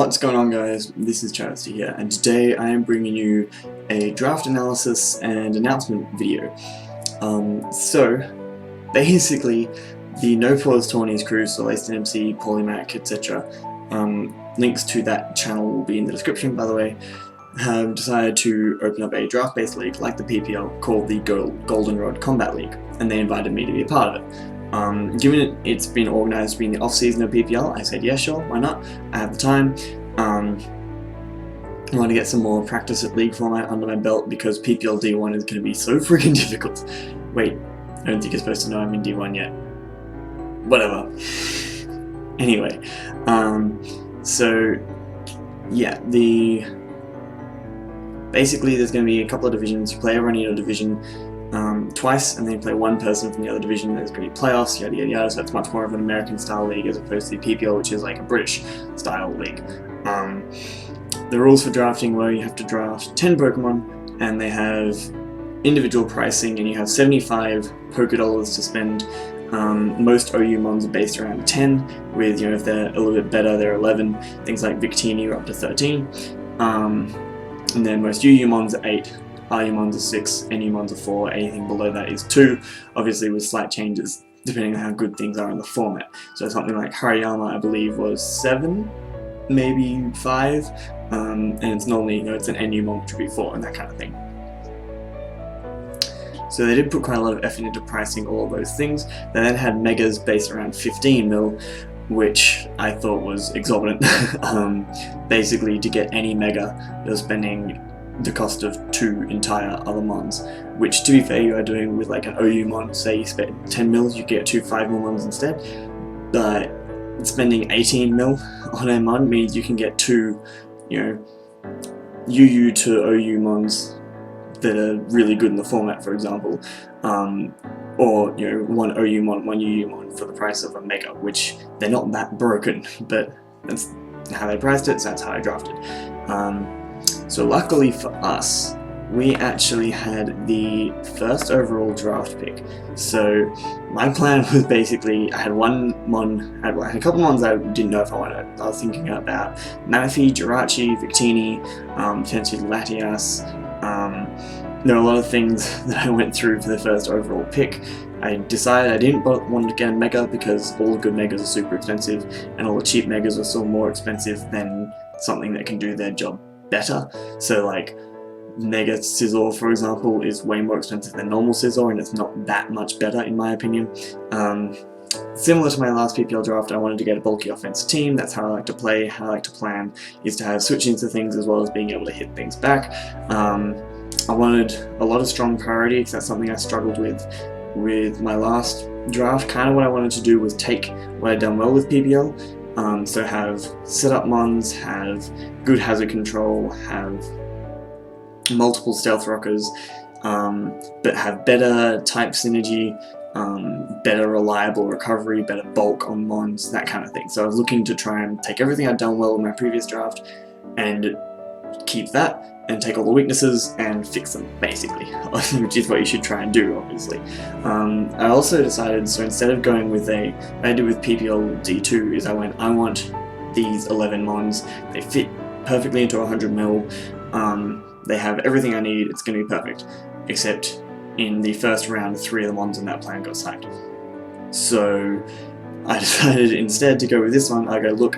What's going on, guys? This is Charity here, and today I am bringing you a draft analysis and announcement video. So basically, the No Pause Tourneys crew, so Laced MC, Polymac, etc., links to that channel will be in the description, by the way, have decided to open up a draft-based league like the PPL called the Goldenrod Combat League, and they invited me to be a part of it. Given it's been organised to be in the off-season of PPL, I said, yeah, sure, why not? I have the time. I want to get some more practice at league format under my belt because PPL D1 is going to be so freaking difficult. Wait, I don't think you're supposed to know I'm in D1 yet. Whatever. Anyway, so yeah, basically there's going to be a couple of divisions. You play everyone in your division twice, and then you play one person from the other division. There's going to be playoffs, yada yada yada, so it's much more of an American style league as opposed to the PPL, which is like a British style league. The rules for drafting were you have to draft 10 Pokemon, and they have individual pricing, and you have 75 Poké Dollars to spend. Most OU mons are based around 10, with, you know, if they're a little bit better, they're 11. Things like Victini are up to 13. And then most UU mons are 8. RU mons are 6, NU mons are 4, anything below that is 2, obviously with slight changes depending on how good things are in the format. So something like Hariyama, I believe, was 7, maybe 5, and it's normally, you know, it's an NU mon which would be 4 and that kind of thing. So they did put quite a lot of effort into pricing all of those things. They then had megas based around 15 mil, which I thought was exorbitant. Basically, to get any mega, you're spending the cost of 2 entire other mons, which, to be fair, you are doing with like an OU mon. Say you spend 10 mils, you get 2 5 mil mons instead, but spending 18 mil on a mon means you can get 2, you know, UU to OU mons that are really good in the format, for example, or, you know, 1 OU mon, 1 UU mon for the price of a mega, which they're not that broken, but that's how they priced it, so that's how I drafted. So luckily for us, we actually had the first overall draft pick. So my plan was basically, I had a couple mons I didn't know if I wanted. I was thinking about Manaphy, Jirachi, Victini, potentially Latias. There are a lot of things that I went through for the first overall pick. I decided I didn't want to get a mega because all the good megas are super expensive, and all the cheap megas are still more expensive than something that can do their job better. So like Mega Scizor, for example, is way more expensive than normal Scizor, and it's not that much better in my opinion. Similar to my last PPL draft, I wanted to get a bulky offensive team. That's how I like to play. How I like to plan is to have switch into things as well as being able to hit things back. I wanted a lot of strong priority because that's something I struggled with my last draft. Kind of what I wanted to do was take what I'd done well with PPL, so have setup mons, have good hazard control, have multiple stealth rockers, but have better type synergy, better reliable recovery, better bulk on mons, that kind of thing. So I was looking to try and take everything I'd done well in my previous draft and keep that, and take all the weaknesses and fix them, basically, which is what you should try and do, obviously. I also decided, so instead of going with what I did with PPL D2 is I want these 11 mons. They fit perfectly into 100 mil. They have everything I need. It's going to be perfect, except in the first round, 3 of the mons in that plan got sniped. So I decided instead to go with this one. I go, look,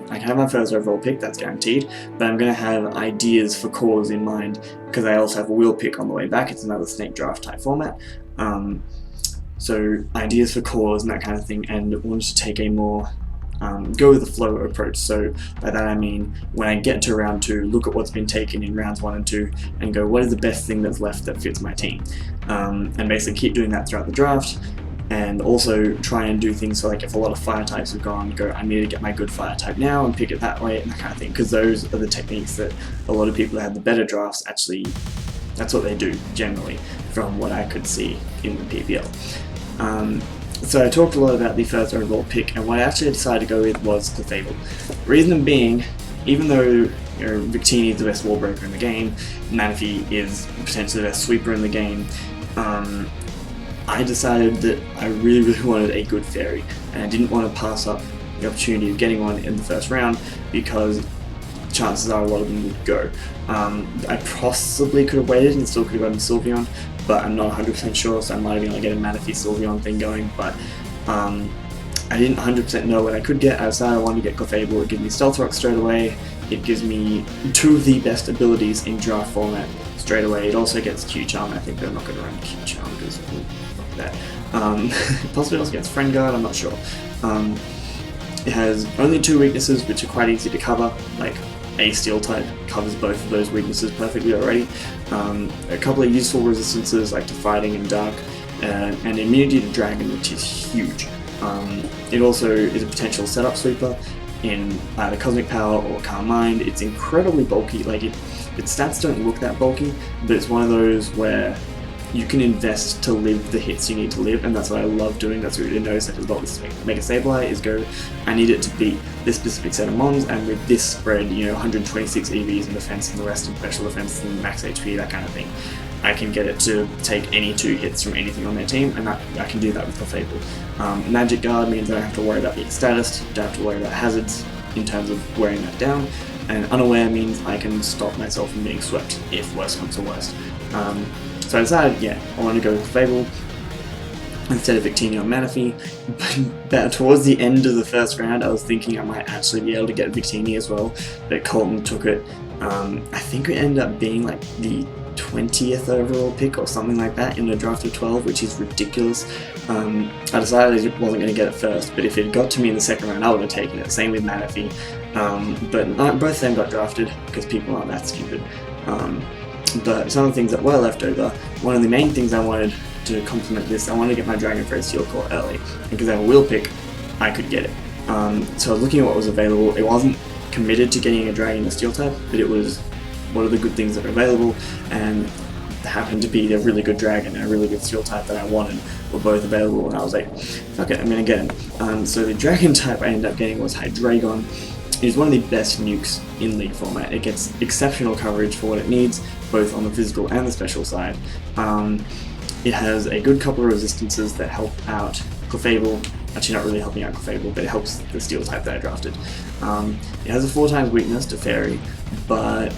I can have my first overall pick, that's guaranteed, but I'm going to have ideas for cores in mind, because I also have a wheel pick on the way back. It's another snake draft type format. So ideas for cores and that kind of thing, and wanted to take a more go with the flow approach. So by that I mean, when I get to round 2, look at what's been taken in rounds 1 and 2 and go, what is the best thing that's left that fits my team? And basically keep doing that throughout the draft. And also try and do things so, like, if a lot of fire types have gone, go, I need to get my good fire type now and pick it that way, and that kind of thing, because those are the techniques that a lot of people that have the better drafts actually, that's what they do generally, from what I could see in the PPL. So I talked a lot about the first overall pick, and what I actually decided to go with was the Fable. Reason being, even though, you know, Victini is the best wall breaker in the game, Manaphy is potentially the best sweeper in the game, I decided that I really wanted a good fairy, and I didn't want to pass up the opportunity of getting one in the first round, because chances are a lot of them would go. I possibly could have waited and still could have gotten Sylveon, but I'm not 100% sure, so I might have been able to get a Manaphy Sylveon thing going, but I didn't 100% know what I could get. I decided I wanted to get Clefable. It gives me Stealth Rock straight away. It gives me 2 of the best abilities in draft format straight away. It also gets Q-Charm. I think they're not going to run Q-Charm because fuck that. Possibly also gets Friend Guard, I'm not sure. It has only 2 weaknesses, which are quite easy to cover. Like, a Steel type covers both of those weaknesses perfectly already. A couple of useful resistances, like to Fighting and Dark, and immunity to Dragon, which is huge. It also is a potential setup sweeper in either Cosmic Power or Calm Mind. It's incredibly bulky. Like, its stats don't look that bulky, but it's one of those where you can invest to live the hits you need to live, and that's what I love doing. That's what you notice that about this Mega Sableye is go, I need it to beat this specific set of mons, and with this spread, you know, 126 EVs in defense and the rest in special defense and max HP, that kind of thing, I can get it to take any 2 hits from anything on their team, and I can do that with Clefable. Magic Guard means I don't have to worry about the status, don't have to worry about hazards in terms of wearing that down, and Unaware means I can stop myself from being swept if worse comes to worst. So I decided, yeah, I want to go with Clefable instead of Victini or Manaphy, but towards the end of the first round I was thinking I might actually be able to get Victini as well, but Colton took it. I think it ended up being like the 20th overall pick or something like that in a draft of 12, which is ridiculous. I decided I wasn't going to get it first, but if it got to me in the second round I would have taken it. Same with Manaphy, but both of them got drafted because people aren't that stupid. But some of the things that were left over, one of the main things I wanted to complement this, I wanted to get my Dragon Fairy Steel Core early, because I have a wheel pick, I could get it. So I was looking at what was available. It wasn't committed to getting a Dragon or Steel type, but it was what are the good things that are available, and happened to be a really good Dragon and a really good Steel type that I wanted were both available, and I was like, fuck it, I'm gonna get them. So the Dragon type I ended up getting was Hydreigon. It is one of the best nukes in League format. It gets exceptional coverage for what it needs, both on the physical and the special side. It has a good couple of resistances that help out Clefable. Actually, not really helping out Clefable, but it helps the Steel type that I drafted. It has a 4 times weakness to Fairy, but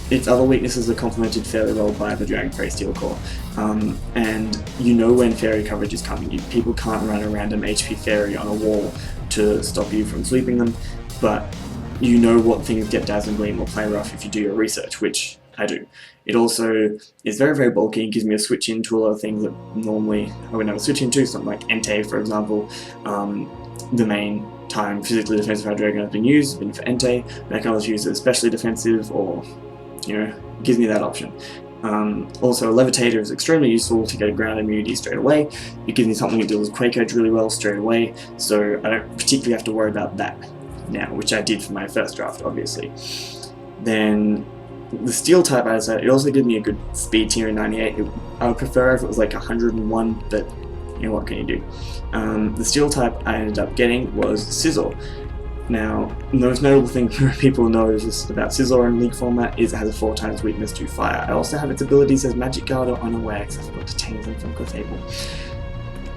its other weaknesses are complemented fairly well by the Dragon Fairy Steel Core. And you know when Fairy coverage is coming. People can't run a random HP Fairy on a wall to stop you from sweeping them, but you know what things get Dazzling Gleam or Play Rough if you do your research, which I do. It also is very, very bulky and gives me a switch into a lot of things that normally I would never switch into, something like Entei, for example. The main time physically defensive Hydreigon has been used has been for Entei, but I can also use it especially defensive, or, you know, gives me that option. Also, Levitator is extremely useful to get a ground immunity straight away. It gives me something that deals with Quake Edge really well straight away, so I don't particularly have to worry about that now, which I did for my first draft, obviously. Then the Steel type, I decided, it also gives me a good speed tier in 98. I would prefer if it was like 101, but you know, what can you do? The Steel type I ended up getting was Scizor. Now, the most notable thing people know is about Scizor in League format is it has a 4 times weakness to fire. I also have its abilities as Magic Guard or Unaware, because I forgot to change them from Clefable.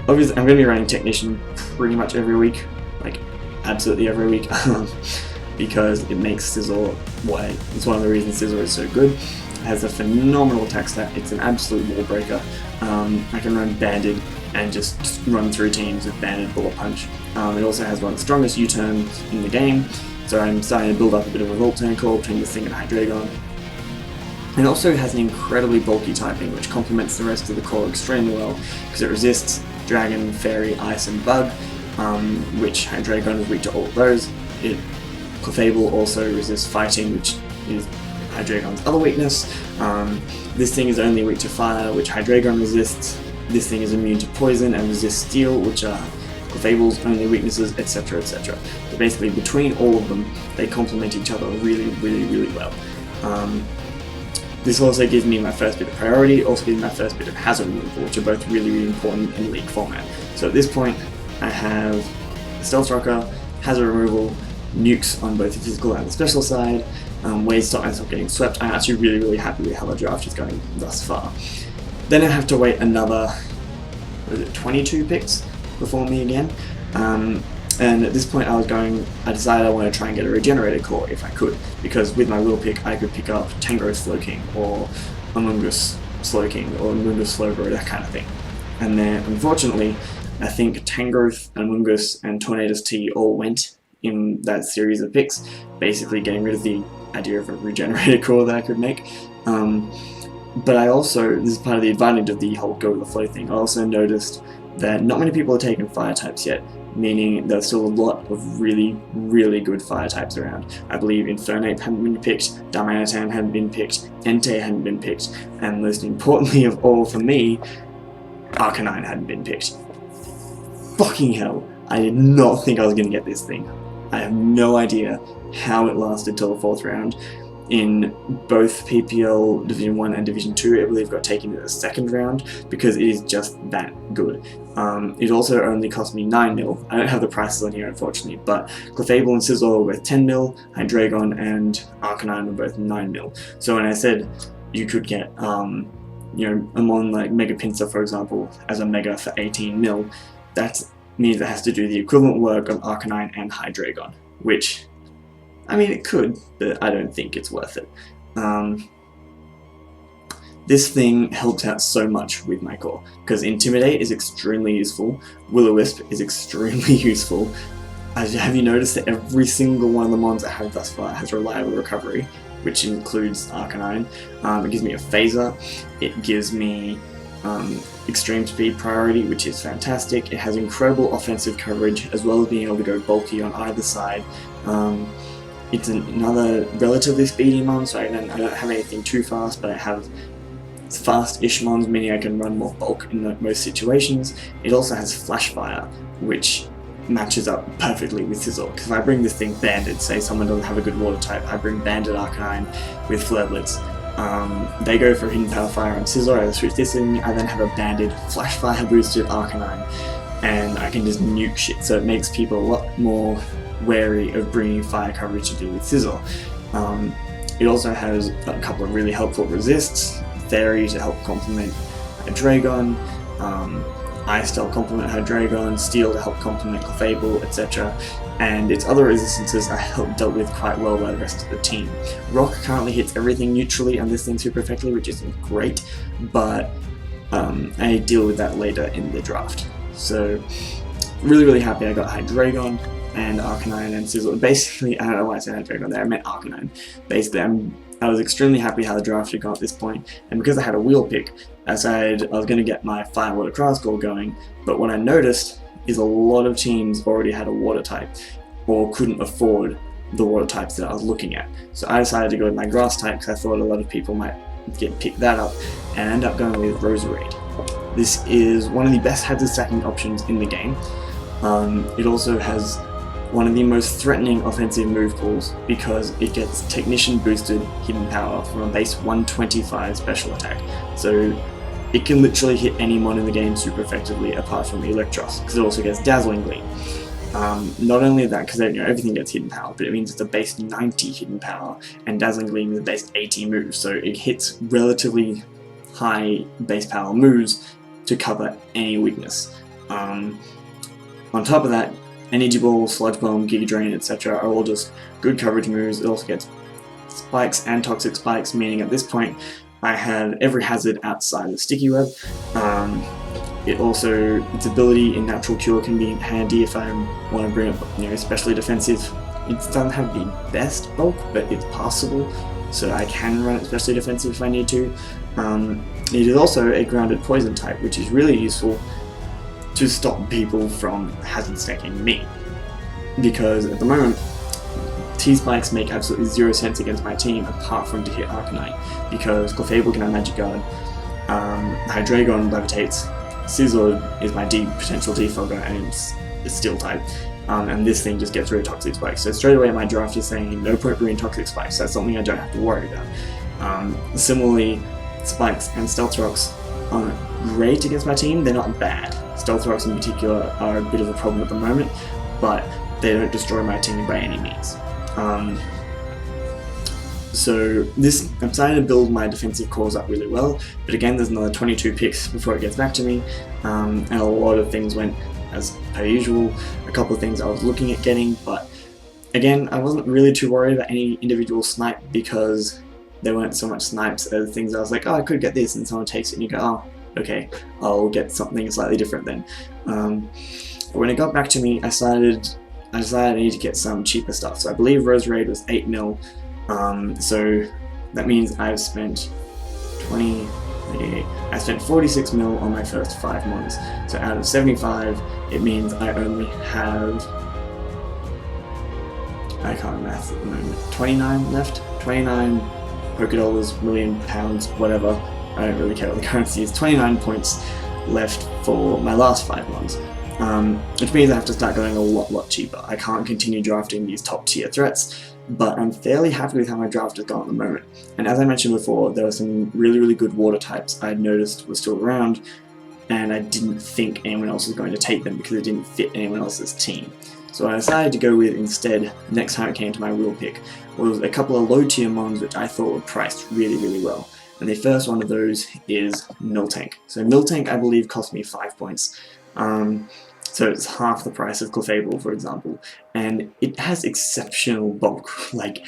Obviously, I'm going to be running Technician pretty much every week, like absolutely every week, because it makes Scizor what it's one of the reasons Scizor is so good. It has a phenomenal attack stat. It's an absolute wall breaker. I can run Banded and just run through teams with Banded Bullet Punch. It also has one of the strongest U-turns in the game, so I'm starting to build up a bit of a Volt Turn call between this thing and Hydreigon. It also has an incredibly bulky typing, which complements the rest of the core extremely well, because it resists Dragon, Fairy, Ice, and Bug, which Hydreigon is weak to all of those. Clefable also resists Fighting, which is Hydreigon's other weakness. This thing is only weak to Fire, which Hydreigon resists. This thing is immune to Poison and resists Steel, which are Clefable's only weaknesses, etc, etc. So basically, between all of them, they complement each other really, really, really well. This also gives me my first bit of priority, also gives me my first bit of hazard removal, which are both really, really important in League format. So at this point, I have Stealth Rocker, hazard removal, nukes on both the physical and the special side, ways to stop myself getting swept. I'm actually really, really happy with how the draft is going thus far. Then I have to wait another, 22 picks before me again. And at this point I decided I wanted to try and get a regenerated core if I could, because with my wheel pick I could pick up Tangrowth Slowking or Amoonguss Slowking or Amoonguss Slowbro, that kind of thing. And then unfortunately I think Tangrowth, Amoonguss and Tornadus T all went in that series of picks, basically getting rid of the idea of a regenerated core that I could make. But I also, this is part of the advantage of the whole go with the flow thing, I also noticed that not many people are taking fire types yet, meaning there's still a lot of really, really good fire types around. I believe Infernape hadn't been picked, Darmanitan hadn't been picked, Entei hadn't been picked, and most importantly of all for me, Arcanine hadn't been picked. Fucking hell, I did not think I was going to get this thing. I have no idea how it lasted till the 4th round. In both PPL Division 1 and Division 2, I believe got taken in the 2nd round because it is just that good. It also only cost me 9 mil. I don't have the prices on here unfortunately, but Clefable and Scizor were both 10 mil, Hydreigon and Arcanine were both 9 mil. So when I said you could get you know, Amon like Mega Pinsir for example as a Mega for 18 mil, that means it has to do the equivalent work of Arcanine and Hydreigon, which, I mean, it could, but I don't think it's worth it. This thing helped out so much with my core, because Intimidate is extremely useful, Will-O-Wisp is extremely useful. Have you noticed that every single one of the mons I have thus far has reliable recovery, which includes Arcanine. It gives me a phaser, it gives me extreme speed priority, which is fantastic. It has incredible offensive coverage, as well as being able to go bulky on either side. It's another relatively speedy mon, so I don't have anything too fast, but I have fast-ish mons, meaning I can run more bulk in most situations. It also has Flash Fire, which matches up perfectly with Scizor, because if I bring this thing Banded, say someone doesn't have a good water type, I bring Banded Arcanine with Flare Blitz. They go for Hidden Power Fire on Scizor, I switch this in, I then have a Banded Flash Fire boosted Arcanine, and I can just nuke shit, so it makes people a lot more wary of bringing fire coverage to do with Scizor. It also has a couple of really helpful resists, Fairy to help complement Hydreigon, Ice to help complement Hydreigon, Steel to help complement Clefable, etc. And its other resistances are dealt with quite well by the rest of the team. Rock currently hits everything neutrally on this thing super effectively, which isn't great, but I deal with that later in the draft. So really happy I got Hydreigon and Arcanine and Scizor. Basically, I don't know why I said Hydreigon there, I meant Arcanine. Basically, I was extremely happy how the draft had gone at this point, and because I had a wheel pick, I decided I was going to get my Fire Water Grass Core going, but what I noticed is a lot of teams already had a water type, or couldn't afford the water types that I was looking at. So I decided to go with my grass type because I thought a lot of people might pick that up, and end up going with Roserade. This is one of the best hazard stacking options in the game. It also has one of the most threatening offensive move pools because it gets Technician boosted Hidden Power from a base 125 special attack. So it can literally hit any mon in the game super effectively apart from Electros, because it also gets Dazzling Gleam. Not only that, because everything gets Hidden Power, but it means it's a base 90 Hidden Power, and Dazzling Gleam is a base 80 move, so it hits relatively high base power moves to cover any weakness. On top of that, Energy Ball, Sludge Bomb, Giga Drain, etc. are all just good coverage moves. It also gets spikes and toxic spikes, meaning at this point I have every hazard outside of Sticky Web. Its ability in Natural Cure can be handy if I want to bring up, especially defensive. It doesn't have the best bulk, but it's passable, so I can run it especially defensive if I need to. It is also a grounded poison type, which is really useful to stop people from hazard stacking me, because at the moment T-Spikes make absolutely zero sense against my team apart from to hit Arcanine, because Clefable can have Magic Guard, Hydreigon levitates, Scizor is my potential defogger and it's Steel type, and this thing just gets rid of Toxic Spikes. So straight away my draft is saying no point bringing Toxic Spikes, so that's something I don't have to worry about. Similarly, Spikes and Stealth Rocks aren't great against my team, they're not bad. Stealth Rocks in particular are a bit of a problem at the moment, but they don't destroy my team by any means. So I'm starting to build my defensive cores up really well, but again there's another 22 picks before it gets back to me, and a lot of things went as per usual. A couple of things I was looking at getting, but again, I wasn't really too worried about any individual snipe because there weren't so much snipes as things I was like, oh, I could get this, and someone takes it and you go, oh, okay, I'll get something slightly different then. But when it got back to me, I decided I need to get some cheaper stuff. So I believe Rose Raid was 8 mil, so that means I've spent 20, 38, I spent 46 mil on my first 5 months. So out of 75, it means I only have, I can't math at the moment, 29 left? 29 Poké Dollars, million pounds, whatever. I don't really care what the currency is. 29 points left for my last 5 months. Which means I have to start going a lot cheaper. I can't continue drafting these top tier threats, but I'm fairly happy with how my draft has gone at the moment. And as I mentioned before, there were some really good water types I'd noticed were still around, and I didn't think anyone else was going to take them because it didn't fit anyone else's team. So I decided to go with instead, next time it came to my wheel pick, was a couple of low tier mons which I thought were priced really well. And the first one of those is Miltank. So Miltank, I believe, cost me 5 points. So it's half the price of Clefable, for example, and it has exceptional bulk, like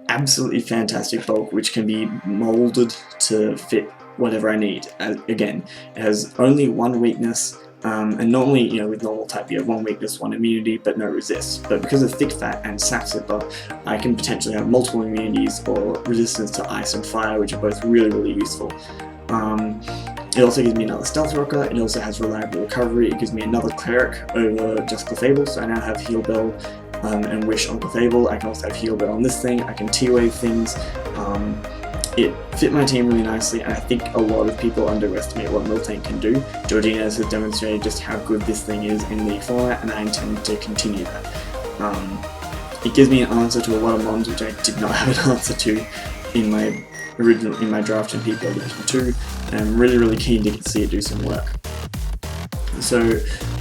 absolutely fantastic bulk, which can be molded to fit whatever I need. Again, it has only one weakness, and normally, you know, with normal type you have one weakness, one immunity, but no resist. But because of Thick Fat and Sap Zipper, I can potentially have multiple immunities or resistance to ice and fire, which are both really useful. It also gives me another Stealth Rocker, it also has reliable recovery, it gives me another Cleric over just Clefable, so I now have Heal Bell and Wish on Clefable. I can also have Heal Bell on this thing, I can T-Wave things. It fit my team really nicely, and I think a lot of people underestimate what Miltank can do. Georgina's has demonstrated just how good this thing is in League format, and I intend to continue that. It gives me an answer to a lot of mons which I did not have an answer to in my draft in PPL Division 2, and I'm really keen to see it do some work. So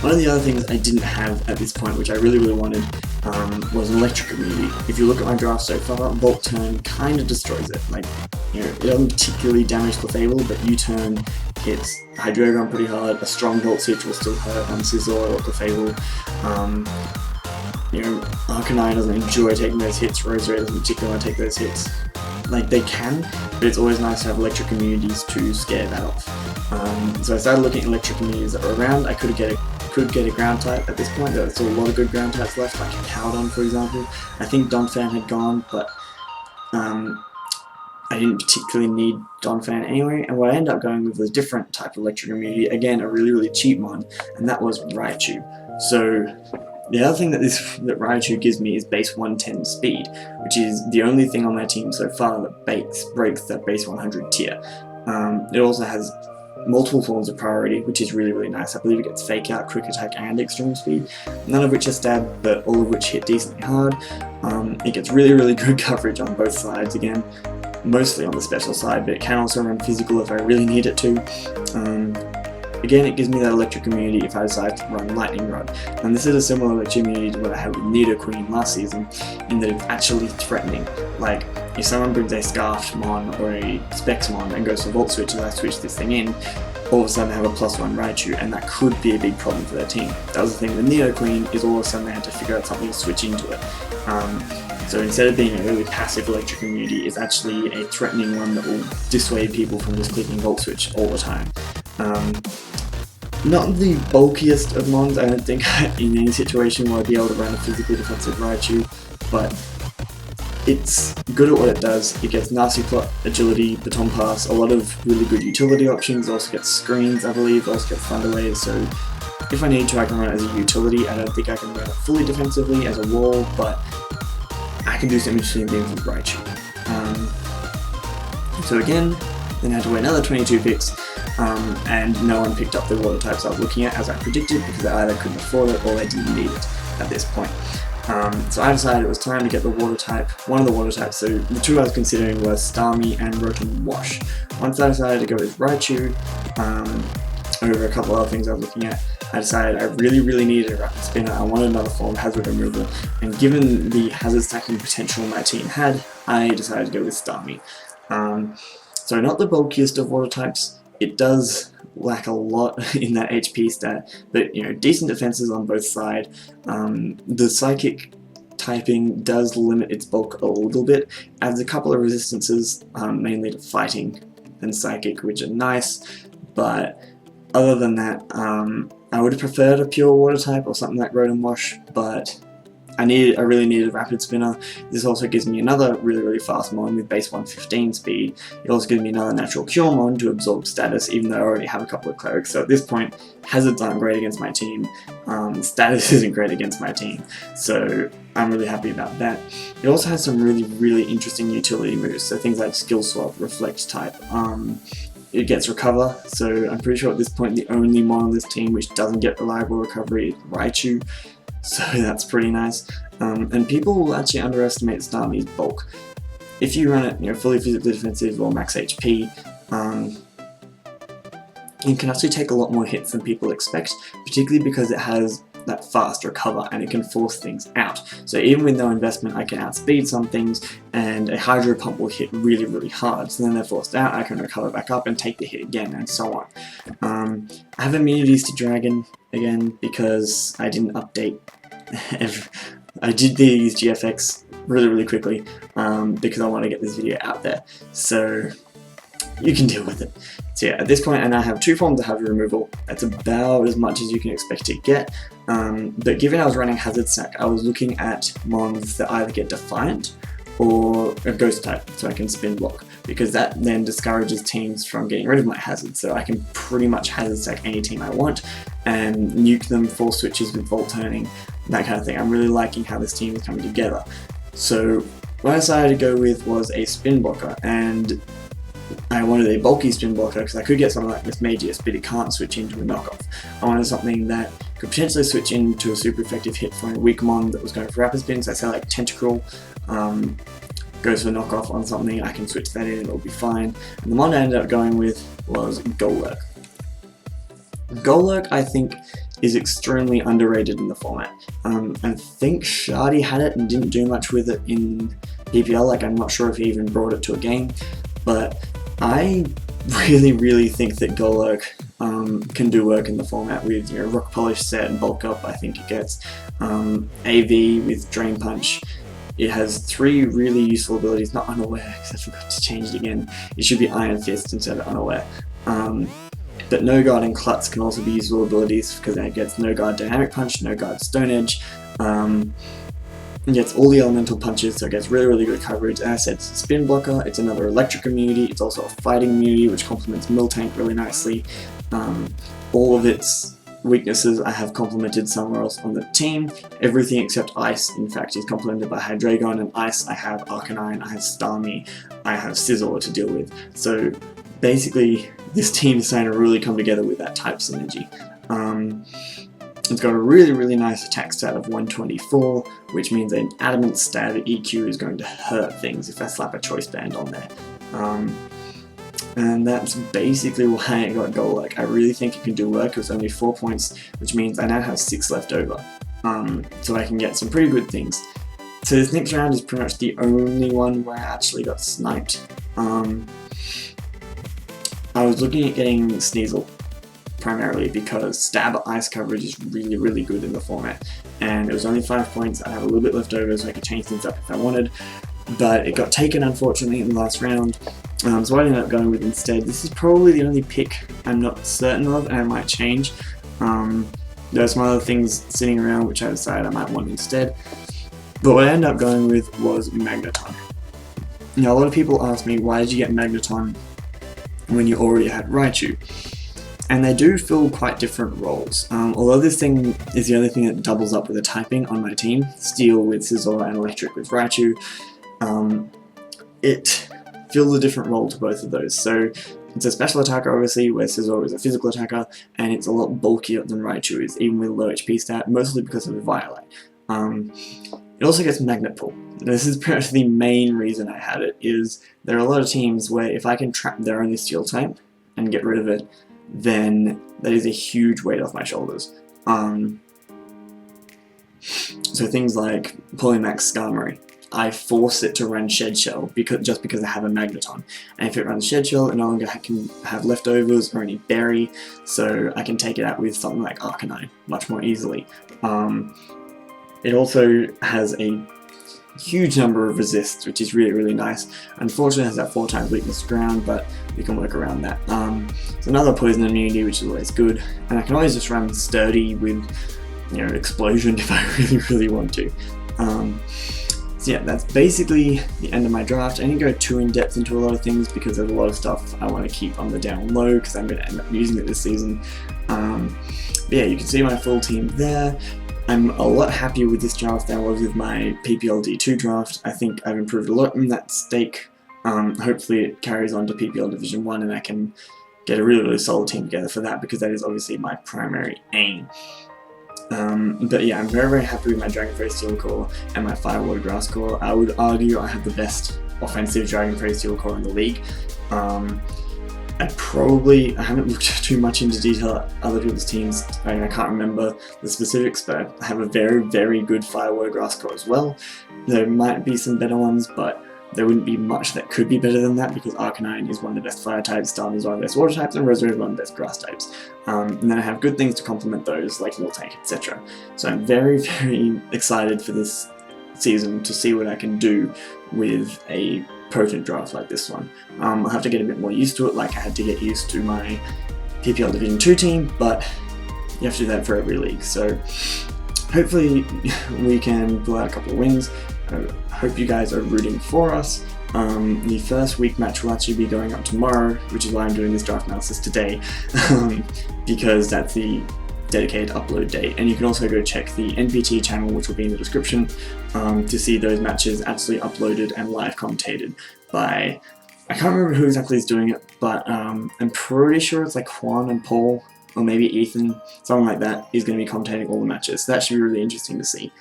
one of the other things I didn't have at this point, which I really wanted, was an electric immunity. If you look at my draft so far, Volt Turn kind of destroys it. Like, you know, it doesn't particularly damage Clefable, but U-Turn hits Hydreigon pretty hard. A strong Volt Switch will still hurt on Scizor or Clefable. You know, Arcanine doesn't enjoy taking those hits. Roserade doesn't particularly want to take those hits. Like, they can, but it's always nice to have electric immunities to scare that off. So I started looking at electric immunities that were around. I could get a ground type at this point. There was still a lot of good ground types left, like Cowdon, for example. I think Donphan had gone, but I didn't particularly need Donphan anyway, and what I ended up going with was a different type of electric immunity, again a really cheap one, and that was Raichu. So the other thing that Raichu gives me is base 110 speed, which is the only thing on my team so far that breaks that base 100 tier. It also has multiple forms of priority, which is really nice. I believe it gets Fake Out, Quick Attack, and Extreme Speed, none of which are stab, but all of which hit decently hard. It gets really good coverage on both sides again, mostly on the special side, but it can also run physical if I really need it to. Again, it gives me that electric immunity if I decide to run Lightning Rod, and this is a similar electric immunity to what I had with Nidoqueen last season, in that it's actually threatening. Like, if someone brings a Scarfed Mon or a Specs Mon and goes for Volt Switch as I switch this thing in, all of a sudden they have a +1 Raichu, and that could be a big problem for their team. That was the thing with Nidoqueen, is all of a sudden they had to figure out something to switch into it. So instead of being a really passive electric immunity, it's actually a threatening one that will dissuade people from just clicking Volt Switch all the time. Not the bulkiest of mons, I don't think, in any situation where I'd be able to run a physically defensive Raichu, but it's good at what it does. It gets Nasty Plot, Agility, Baton Pass, a lot of really good utility options. It also gets Screens, I believe, it also gets Thunder Wave, so if I need to I can run it as a utility. I don't think I can run it fully defensively as a wall, but I can do some interesting things with Raichu. So again, then I had to wait another 22 picks, and no one picked up the water types I was looking at as I predicted, because they either couldn't afford it or they didn't need it at this point. So I decided it was time to get the water type, one of the water types. So the two I was considering were Starmie and Rotom Wash. Once I decided to go with Raichu, over a couple other things I was looking at, I decided I really needed a Rapid Spinner. I wanted another form of hazard removal, and given the hazard stacking potential my team had, I decided to go with Starmie. So not the bulkiest of water types, it does lack a lot in that HP stat, but you know, decent defenses on both sides. The psychic typing does limit its bulk a little bit, adds a couple of resistances, mainly to fighting and psychic, which are nice, but other than that, I would have preferred a pure water type or something like Road and Wash, but I really needed a rapid spinner. This also gives me another really fast mon with base 115 speed. It also gives me another natural cure mon to absorb status, even though I already have a couple of clerics. So at this point, hazards aren't great against my team, status isn't great against my team, so I'm really happy about that. It also has some really interesting utility moves, so things like skill swap, reflect type. It gets recover, so I'm pretty sure at this point the only mon on this team which doesn't get reliable recovery is Raichu. So that's pretty nice, and people will actually underestimate Starmie's bulk. If you run it, you know, fully physically defensive or max HP, it can actually take a lot more hits than people expect, particularly because it has that fast recover and it can force things out. So even with no investment, I can outspeed some things, and a Hydro Pump will hit really hard. So then they're forced out, I can recover back up and take the hit again, and so on. I have immunities to Dragon again because I didn't update. I did these GFX really quickly because I want to get this video out there, so you can deal with it. So yeah, at this point I now have 2 forms of hazard removal. That's about as much as you can expect to get, but given I was running Hazard Sack, I was looking at mons that either get Defiant or a Ghost type, so I can spin block, because that then discourages teams from getting rid of my hazards, so I can pretty much Hazard Sack any team I want and nuke them, force switches with Volt Turning, that kind of thing. I'm really liking how this team is coming together. So what I decided to go with was a spin blocker, and I wanted a bulky spin blocker because I could get something like this Magius, but it can't switch into a knockoff. I wanted something that could potentially switch into a super effective hit for a weak mon that was going for rapid spin, so I say like Tentacruel, goes for knockoff on something, I can switch that in, it'll be fine. And the mon I ended up going with was Golurk. Golurk, I think, is extremely underrated in the format. I think Shardy had it and didn't do much with it in PPL, like I'm not sure if he even brought it to a game, but I really think that Golurk can do work in the format with, you know, Rock Polish set and Bulk Up. I think it gets AV with Drain Punch. It has 3 really useful abilities, not Unaware because I forgot to change it again. It should be Iron Fist instead of Unaware. But No Guard and Klutz can also be useful abilities because it gets No Guard Dynamic Punch, No Guard Stone Edge. It gets all the elemental punches, so it gets really good coverage. As I said, it's a spin blocker, it's another electric immunity, it's also a fighting immunity which complements Miltank really nicely. All of its weaknesses I have complemented somewhere else on the team. Everything except Ice, in fact, is complemented by Hydreigon, and Ice I have Arcanine, I have Starmie, I have Scizor to deal with. So basically, this team is starting to really come together with that type synergy. It's got a really nice attack stat of 124, which means an adamant stab EQ is going to hurt things if I slap a choice band on there. And that's basically why I got Golurk. I really think it can do work. It was only 4 points, which means I now have 6 left over. So I can get some pretty good things. So this next round is pretty much the only one where I actually got sniped. I was looking at getting Sneasel primarily because stab ice coverage is really good in the format, and it was only 5 points. I have a little bit left over so I could change things up if I wanted, but it got taken unfortunately in the last round, so I ended up going with instead. This is probably the only pick I'm not certain of and I might change. There are some other things sitting around which I decided I might want instead, but what I ended up going with was Magneton. Now a lot of people ask me, why did you get Magneton when you already had Raichu? And they do fill quite different roles. Although this thing is the only thing that doubles up with a typing on my team, Steel with Scizor and Electric with Raichu, it fills a different role to both of those. So it's a special attacker obviously, where Scizor is a physical attacker, and it's a lot bulkier than Raichu is, even with a low HP stat, mostly because of Violet. It also gets Magnet Pull. This is pretty much the main reason I had it, is there are a lot of teams where if I can trap their only Steel type and get rid of it, then that is a huge weight off my shoulders. So things like Polymax Skarmory. I force it to run Shed Shell just because I have a Magneton. And if it runs Shed Shell, it no longer can have leftovers or any berry, so I can take it out with something like Arcanine much more easily. It also has a huge number of resists, which is really nice. Unfortunately, it has that 4 times weakness to ground, but we can work around that. It's another poison immunity, which is always good, and I can always just run Sturdy with, you know, Explosion if I really want to. So yeah, that's basically the end of my draft. I didn't go too in depth into a lot of things because there's a lot of stuff I want to keep on the down low because I'm going to end up using it this season. But yeah, you can see my full team there. I'm a lot happier with this draft than I was with my PPL D2 draft. I think I've improved a lot in that stake. Hopefully it carries on to PPL Division 1 and I can get a really solid team together for that, because that is obviously my primary aim. But yeah, I'm very happy with my Dragonfrey Steel Core and my Firewater Grass Core. I would argue I have the best offensive Dragonfrey Steel Core in the league. I haven't looked too much into detail at other people's teams. I can't remember the specifics, but I have a very good Firewater Grass Core as well. There might be some better ones, but there wouldn't be much that could be better than that, because Arcanine is one of the best fire types, Starmie is one of the best water types, and Roserade is one of the best grass types. And then I have good things to complement those, like Miltank, etc. So I'm very excited for this season to see what I can do with a potent draft like this one. I'll have to get a bit more used to it, like I had to get used to my PPL Division 2 team, but you have to do that for every league. So hopefully we can pull out a couple of wins. I hope you guys are rooting for us. The first week match will actually be going up tomorrow, which is why I'm doing this draft analysis today, because that's the dedicated upload date. And you can also go check the NPT channel, which will be in the description, to see those matches actually uploaded and live commentated by, I can't remember who exactly is doing it, but I'm pretty sure it's like Juan and Paul, or maybe Ethan, something like that, is going to be commentating all the matches. So that should be really interesting to see.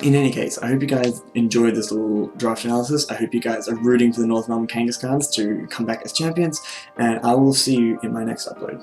In any case, I hope you guys enjoyed this little draft analysis. I hope you guys are rooting for the North Melbourne Kangaskhans to come back as champions, and I will see you in my next upload.